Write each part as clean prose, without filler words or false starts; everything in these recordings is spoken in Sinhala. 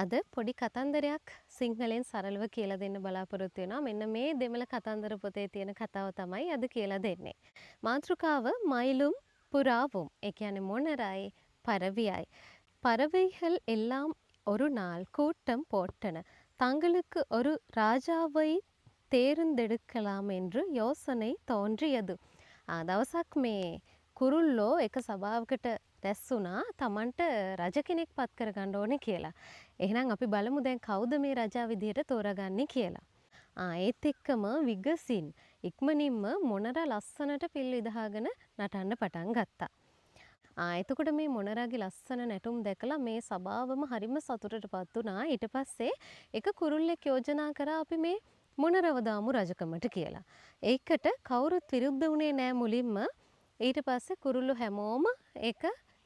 අද පොඩි කතන්දරයක් සිංහලෙන් සරලව කියලා දෙන්න බලාපොරොත්තු වෙනවා. මෙන්න මේ දෙමළ කතන්දර පොතේ තියෙන කතාව තමයි අද කියලා දෙන්නේ. මාතෘකාව மயிலும் புறாவும். ඒ කියන්නේ මොනරයි பறவையாய். பறவைகள் எல்லாம் ஒரு நாள் கூட்டம் போட்டன. தங்களுக்கு ஒரு ராஜாவை தேர்ந்தெடுக்கலாம் என்று யோசனை தோன்றியது. දවසක් මේ කුරුල්ලෝ එක සභාවකට රැස් වුණා තමන්ට රජ කෙනෙක් පත් කරගන්න ඕනේ කියලා. එහෙනම් අපි බලමු දැන් කවුද මේ රජා විදියට තෝරගන්නේ කියලා. ඒත් එක්කම විගසින් ඉක්මනින්ම මොනරා ලස්සනට පිල් විදහාගෙන නටන්න පටන් ගත්තා. එතකොට මේ මොනරාගේ ලස්සන නැටුම් දැකලා මේ සභාවම හරිම සතුටටපත් වුණා. ඊට පස්සේ එක කුරුල්ලෙක් යෝජනා කරා අපි මේ මොනරව දාමු රජකමට කියලා. ඒකට කවුරුත් විරුද්ධ වුණේ නෑ මුලින්ම. ඊට පස්සේ කුරුල්ලෝ හැමෝම ඒක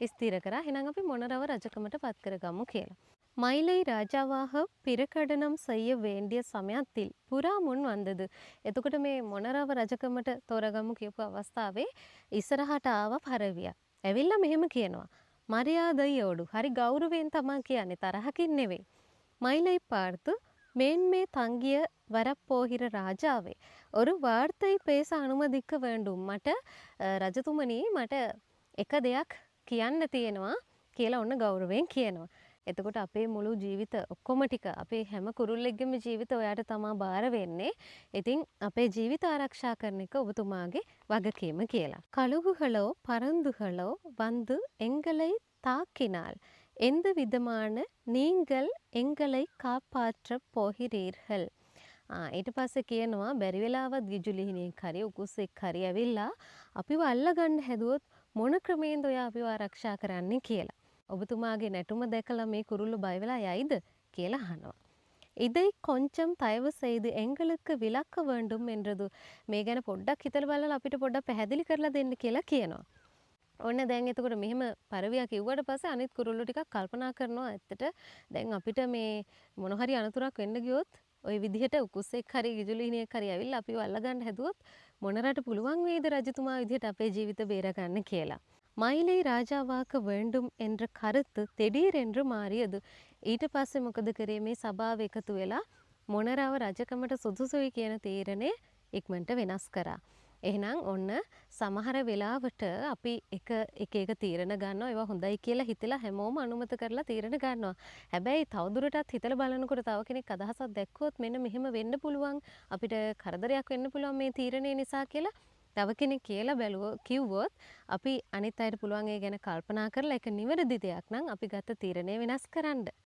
ස්ථිර කරා. එහෙනම් අපි මොනරව රජකමට පත් කරගමු කියලා. மயிலை ராஜாவாக பிரகடனம் செய்ய வேண்டிய சமயத்தில் පුරා මුන් වන්දද. එතකොට මේ මොනරව රජකමට තෝරගමු කියපු අවස්ථාවේ ඉස්සරහට ආව පරවියා. ඇවිල්ලා මෙහෙම කියනවා. මරියාදයියෝඩු. හරි ගෞරවයෙන් තමා කියන්නේ තරහකින් නෙවෙයි. மயிலை பார்த்து மேன்மே தங்கிய வரப்போகிற ராஜாவே ஒரு வார்த்தை பேச අනුමதிக்க வேண்டும். මට රජතුමනි මට එක දෙයක් කියන්න තියෙනවා කියලා ඔන්න ගෞරවයෙන් කියනවා. එතකොට අපේ මුළු ජීවිත ඔක්කොම ටික අපේ හැම කුරුල්ලෙක්ගේම ජීවිත ඔයාට තමා බාර වෙන්නේ. ඉතින් අපේ ජීවිත ආරක්ෂා කරන එක ඔබතුමාගේ වගකීම කියලා. கழுகுகளோ பருந்துகளோ வந்து எங்களை தாக்கினால் எந்த விதமான நீங்கள் எங்களை காப்பாற்றப் போகிறீர்கள். ඊට පස්සේ කියනවා බැරි වෙලාවත් ගිජුලිහිණියෙක් හරි උකුස්සෙක් හරි ඇවිල්ලා අපිව අල්ලගන්න හැදුවොත් මොන ක්‍රමයෙන්ද ඔයා අපිව ආරක්ෂා කරන්නේ කියලා. ඔබතුමාගේ නැටුම දැකලා මේ කුරුල්ලෝ බය වෙලා යයිද කියලා අහනවා. இதை கொஞ்சம் தயவு செய்து எங்களுக்கு விளக்க வேண்டும் என்றது. මේ ගැන පොඩ්ඩක් හිතලා බලලා අපිට පොඩ්ඩක් පැහැදිලි කරලා දෙන්න කියලා කියනවා. ඔන්න දැන් එතකොට මෙහෙම පරවියා කිව්වට පස්සේ අනිත් කුරුල්ලෝ ටිකක් කල්පනා කරනවා ඇත්තට දැන් අපිට මේ මොන හරි අනතුරක් වෙන්න ගියොත් ওই විදිහට උකුස්සෙක් හරි ගිජුලිහිණියෙක් හරි ඇවිල්ලා අපිව අල්ලගන්න හැදුවොත් මොනරට පුළුවන් වේද රජතුමා විදිහට අපේ ජීවිත බේරගන්න කියලා. மயிலை ராஜாவாக்க வேண்டும் என்ற கருத்து திடீரென்று மாறியது. ඊට පස්සේ මොකද කරේ මේ සභාව එකතු වෙලා මොනරාව රජකමට සුදුසුයි කියන තීරණය ඉක්මනට වෙනස් කරා. එහෙනම් ඔන්න සමහර වෙලාවට අපි එක තීරණ ගන්නවා ඒවා හොඳයි කියලා හිතලා හැමෝම අනුමත කරලා තීරණ ගන්නවා. හැබැයි තවදුරටත් හිතලා බලනකොට තව කෙනෙක් අදහසක් දැක්කොත් මෙන්න මෙහෙම වෙන්න පුළුවන් අපිට කරදරයක් වෙන්න පුළුවන් මේ තීරණය නිසා කියලා තව කෙනෙක් කියලා කිව්වොත් අපි අනිත් අයට පුළුවන් ඒ ගැන කල්පනා කරලා ඒක නිවැරදි දෙයක් නම් අපි ගත්ත තීරණය වෙනස් කරන්න.